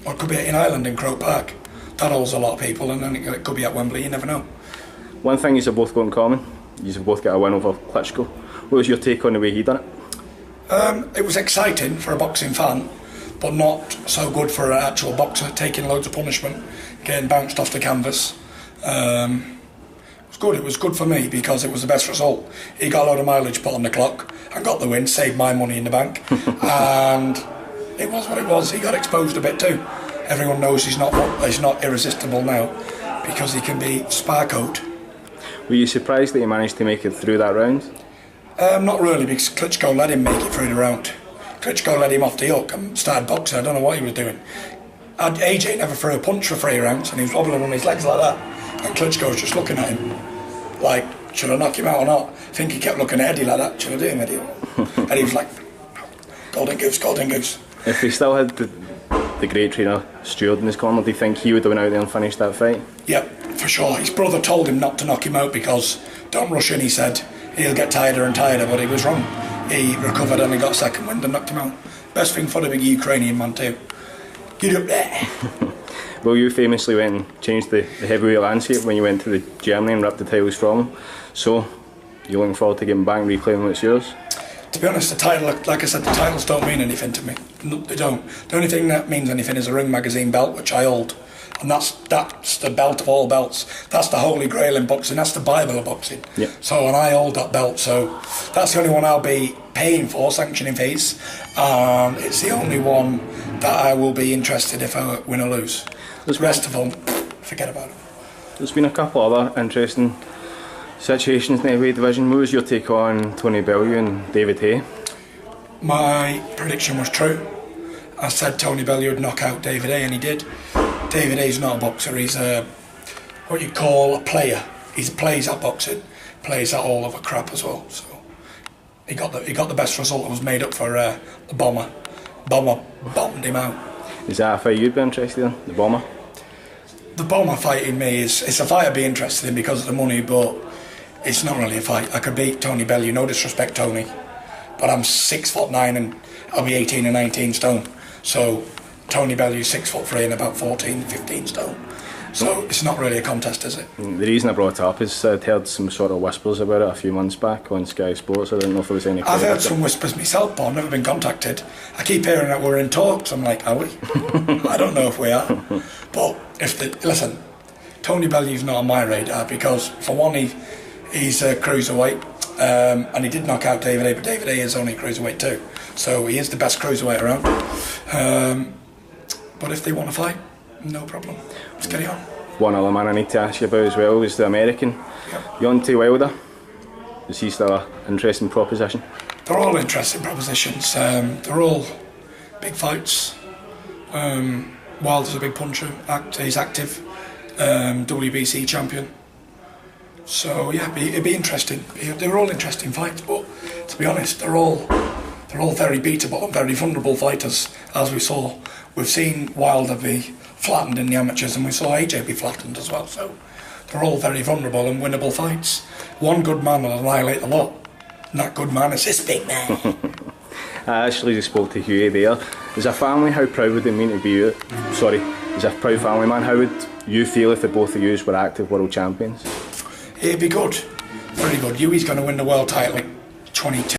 or it could be in Ireland in Croke Park. That holds a lot of people, and then it could be at Wembley. You never know. One thing you've both got in common: you've both got a win over Klitschko. What was your take on the way he done it? It was exciting for a boxing fan, but not so good for an actual boxer, taking loads of punishment, getting bounced off the canvas. It was good for me because it was the best result. He got a load of mileage put on the clock and got the win, saved my money in the bank, and it was what it was. He got exposed a bit too. Everyone knows he's not irresistible now because he can be sparkoed. Were you surprised that he managed to make it through that round? Not really, because Klitschko let him make it through the round. Klitschko let him off the hook and started boxing. I don't know what he was doing. AJ never threw a punch for 3 rounds, and he was wobbling on his legs like that. And Klitschko was just looking at him like, should I knock him out or not? I think he kept looking at Eddie like that. Should I do him, Eddie? And he was like, golden goose, golden goose. If he still had the great trainer Stewart in his corner, do you think he would have been out there and finished that fight? Yep, for sure. His brother told him not to knock him out because don't rush in, he said. He'll get tireder and tireder, but he was wrong. He recovered and he got second wind and knocked him out. Best thing for the big Ukrainian man too. Get up there. Well, you famously went and changed the heavyweight landscape when you went to Germany and ripped the titles from him. So, you're looking forward to getting back and reclaiming what's yours? To be honest, the title, like I said, the titles don't mean anything to me. No, they don't. The only thing that means anything is a Ring Magazine belt, which I hold. And that's the belt of all belts. That's the holy grail in boxing. That's the Bible of boxing. Yep. So, and I hold that belt. So, that's the only one I'll be paying for, sanctioning fees. And it's the only one that I will be interested if I win or lose. The rest of them, forget about it. There's been a couple other interesting situations in the heavyweight division. What was your take on Tony Bellew and David Haye? My prediction was true. I said Tony Bellew would knock out David Haye, and he did. David Haye's not a boxer, he's what you call a player. He plays at boxing, plays at all other crap as well. So he got the best result that was made up for the Bomber. Bomber bombed him out. Is that a fight you'd be interested in, the Bomber? The Bomber fighting me it's a fight I'd be interested in because of the money, but it's not really a fight. I could beat Tony Bellew, no disrespect Tony, but I'm 6'9" and I'll be 18 or 19 stone. So Tony Bellew's 6'3" and about 14, 15 stone. So it's not really a contest, is it? The reason I brought it up is I'd heard some sort of whispers about it a few months back on Sky Sports. I don't know if there was any... I've heard some whispers myself, but I've never been contacted. I keep hearing that we're in talks. I'm like, are we? I don't know if we are. But listen, Tony Bellew's not on my radar because, for one, he's a cruiserweight, and he did knock out David Haye, but David Haye is only cruiserweight too. So he is the best cruiserweight around. But if they want to fight, no problem. Let's get it on. One other man I need to ask you about as well is the American. Yep. Deontay Wilder. Is he still an interesting proposition? They're all interesting propositions. They're all big fights. Wilder's a big puncher. He's active. WBC champion. So yeah, it'd be interesting. They're all interesting fights, but to be honest, they're all very beatable and very vulnerable fighters, as we saw. We've seen Wilder be flattened in the amateurs, and we saw AJ be flattened as well. So they're all very vulnerable and winnable fights. One good man will annihilate the lot, and that good man is this big man. I actually just spoke to Hughie there. As a family, how proud would it mean to be you? Sorry, as a proud family man, how would you feel if the both of you were active world champions? It'd be good, very good. Hughie's going to win the world title in 22.